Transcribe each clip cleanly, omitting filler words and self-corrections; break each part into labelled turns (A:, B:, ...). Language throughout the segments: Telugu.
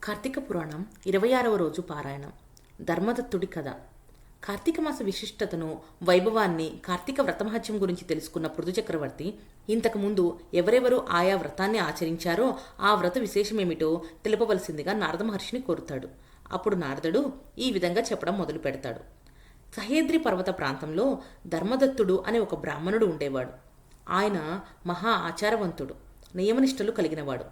A: కార్తీక పురాణం 26వ రోజు పారాయణం. ధర్మదత్తుడి కథ. కార్తీక మాస విశిష్టతను, వైభవాన్ని, కార్తీక వ్రతమహత్యం గురించి తెలుసుకున్న పృథు చక్రవర్తి ఇంతకుముందు ఎవరెవరు ఆయా వ్రతాన్ని ఆచరించారో ఆ వ్రత విశేషమేమిటో తెలుపవలసిందిగా నారద మహర్షిని కోరుతాడు. అప్పుడు నారదుడు ఈ విధంగా చెప్పడం మొదలు పెడతాడు. సహ్యాద్రి పర్వత ప్రాంతంలో ధర్మదత్తుడు అనే ఒక బ్రాహ్మణుడు ఉండేవాడు. ఆయన మహా ఆచారవంతుడు, నియమనిష్టలు కలిగినవాడు.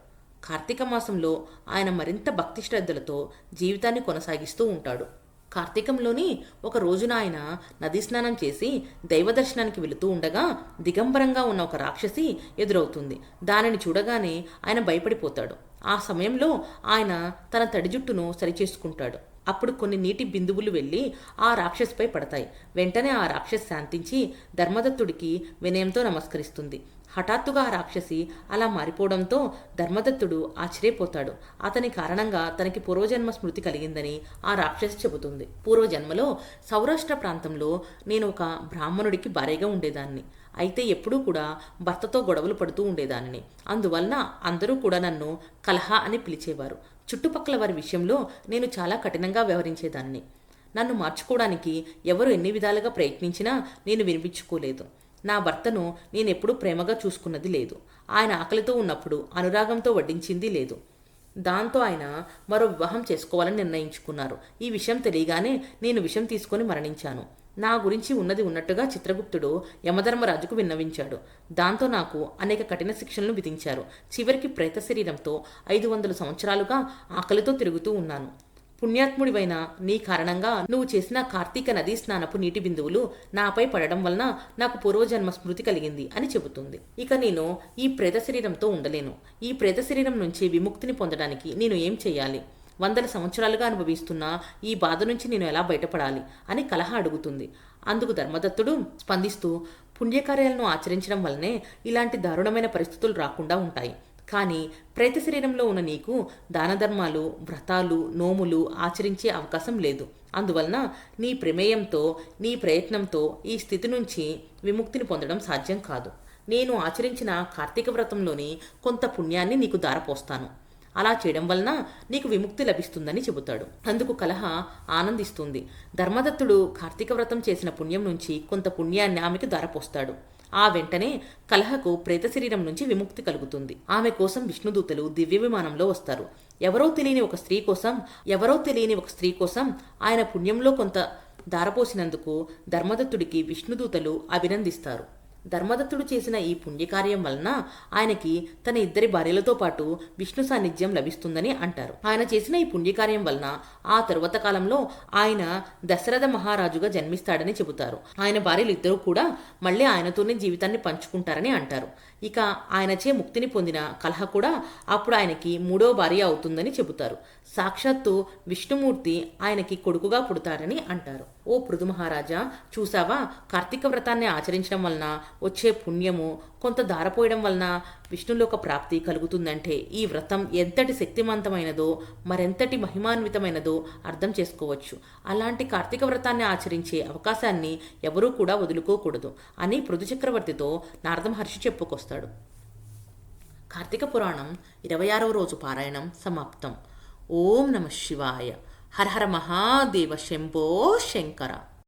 A: కార్తీక మాసంలో ఆయన మరింత భక్తి శ్రద్ధలతో జీవితాన్ని కొనసాగిస్తూ ఉంటాడు. కార్తీకంలోని ఒక రోజున ఆయన నదీ స్నానం చేసి దైవ దర్శనానికి వెళుతూ ఉండగా దిగంబరంగా ఉన్న ఒక రాక్షసి ఎదురవుతుంది. దానిని చూడగానే ఆయన భయపడిపోతాడు. ఆ సమయంలో ఆయన తన తడి జుట్టును సరిచేసుకుంటాడు. అప్పుడు కొన్ని నీటి బిందువులు వెళ్ళి ఆ రాక్షసిపై పడతాయి. వెంటనే ఆ రాక్షసి శాంతించి ధర్మదత్తుడికి వినయంతో నమస్కరిస్తుంది. హఠాత్తుగా ఆ రాక్షసి అలా మారిపోవడంతో ధర్మదత్తుడు ఆశ్చర్యపోతాడు. అతని కారణంగా తనకి పూర్వజన్మ స్మృతి కలిగిందని ఆ రాక్షసి చెబుతుంది. పూర్వజన్మలో సౌరాష్ట్ర ప్రాంతంలో నేను ఒక బ్రాహ్మణుడికి భార్యగా ఉండేదాన్ని. అయితే ఎప్పుడూ కూడా భర్తతో గొడవలు పడుతూ ఉండేదాన్ని. అందువలన అందరూ కూడా నన్ను కలహ అని పిలిచేవారు. చుట్టుపక్కల వారి విషయంలో నేను చాలా కఠినంగా వ్యవహరించేదాన్ని. నన్ను మార్చుకోవడానికి ఎవరు ఎన్ని విధాలుగా ప్రయత్నించినా నేను వినిపించుకోలేదు. నా భర్తను నేనెప్పుడూ ప్రేమగా చూసుకున్నది లేదు. ఆయన ఆకలితో ఉన్నప్పుడు అనురాగంతో వడ్డించింది లేదు. దాంతో ఆయన మరో వివాహం చేసుకోవాలని నిర్ణయించుకున్నారు. ఈ విషయం తెలియగానే నేను విషం తీసుకొని మరణించాను. నా గురించి ఉన్నది ఉన్నట్టుగా చిత్రగుప్తుడు యమధర్మరాజుకు విన్నవించాడు. దాంతో నాకు అనేక కఠిన శిక్షలను విధించారు. చివరికి ప్రేత శరీరంతో 500 సంవత్సరాలుగా ఆకలితో తిరుగుతూ ఉన్నాను. పుణ్యాత్ముడివైన నీ కారణంగా నువ్వు చేసిన కార్తీక నదీ స్నానపు నీటి బిందువులు నాపై పడడం వలన నాకు పూర్వజన్మ స్మృతి కలిగింది అని చెబుతుంది. ఇక నేను ఈ ప్రేత శరీరంతో ఉండలేను. ఈ ప్రేత శరీరం నుంచి విముక్తిని పొందడానికి నేను ఏం చెయ్యాలి? 100 సంవత్సరాలుగా అనుభవిస్తున్న ఈ బాధ నుంచి నేను ఎలా బయటపడాలి అని కలహ అడుగుతుంది. అందుకు ధర్మదత్తుడు స్పందిస్తూ, పుణ్యకార్యాలను ఆచరించడం వల్లనే ఇలాంటి దారుణమైన పరిస్థితులు రాకుండా ఉంటాయి. కానీ ప్రేత శరీరంలో ఉన్న నీకు దాన ధర్మాలు, వ్రతాలు, నోములు ఆచరించే అవకాశం లేదు. అందువలన నీ ప్రమేయంతో, నీ ప్రయత్నంతో ఈ స్థితి నుంచి విముక్తిని పొందడం సాధ్యం కాదు. నేను ఆచరించిన కార్తీక వ్రతంలోని కొంత పుణ్యాన్ని నీకు దారపోస్తాను. అలా చేయడం వలన నీకు విముక్తి లభిస్తుందని చెబుతాడు. అందుకు కలహ ఆనందిస్తుంది. ధర్మదత్తుడు కార్తీక వ్రతం చేసిన పుణ్యం నుంచి కొంత పుణ్యాన్ని ఆమెకు దారపోస్తాడు. ఆ వెంటనే కలహకు ప్రేత శరీరం నుంచి విముక్తి కలుగుతుంది. ఆమె కోసం విష్ణుదూతలు దివ్య విమానంలో వస్తారు. ఎవరో తెలియని ఒక స్త్రీ కోసం ఆయన పుణ్యంలో కొంత దారపోసినందుకు ధర్మదత్తుడికి విష్ణుదూతలు అభినందిస్తారు. ధర్మదత్తుడు చేసిన ఈ పుణ్యకార్యం వలన ఆయనకి తన 2 భార్యలతో పాటు విష్ణు సాన్నిధ్యం లభిస్తుందని అంటారు. ఆయన చేసిన ఈ పుణ్యకార్యం వలన ఆ తరువాత కాలంలో ఆయన దశరథ మహారాజుగా జన్మిస్తాడని చెబుతారు. ఆయన భార్యలు ఇద్దరూ కూడా మళ్ళీ ఆయనతోనే జీవితాన్ని పంచుకుంటారని అంటారు. ఇక ఆయనచే ముక్తిని పొందిన కలహ కూడా అప్పుడు ఆయనకి 3వ భార్య అవుతుందని చెబుతారు. సాక్షాత్తు విష్ణుమూర్తి ఆయనకి కొడుకుగా పుడతారని అంటారు. ఓ పృథు మహారాజా, చూసావా, కార్తీక వ్రతాన్ని ఆచరించడం వలన వచ్చే పుణ్యము, కొంత దారపోయడం వలన విష్ణులోక ప్రాప్తి కలుగుతుందంటే ఈ వ్రతం ఎంతటి శక్తివంతమైనదో, మరెంతటి మహిమాన్వితమైనదో అర్థం చేసుకోవచ్చు. అలాంటి కార్తీక వ్రతాన్ని ఆచరించే అవకాశాన్ని ఎవరూ కూడా వదులుకోకూడదు అని పృథు చక్రవర్తితో నారద మహర్షి చెప్పుకొస్తాడు. కార్తీక పురాణం 26వ రోజు పారాయణం సమాప్తం. ఓం నమః శివాయ. హర హర మహాదేవ. శంభో శంకర.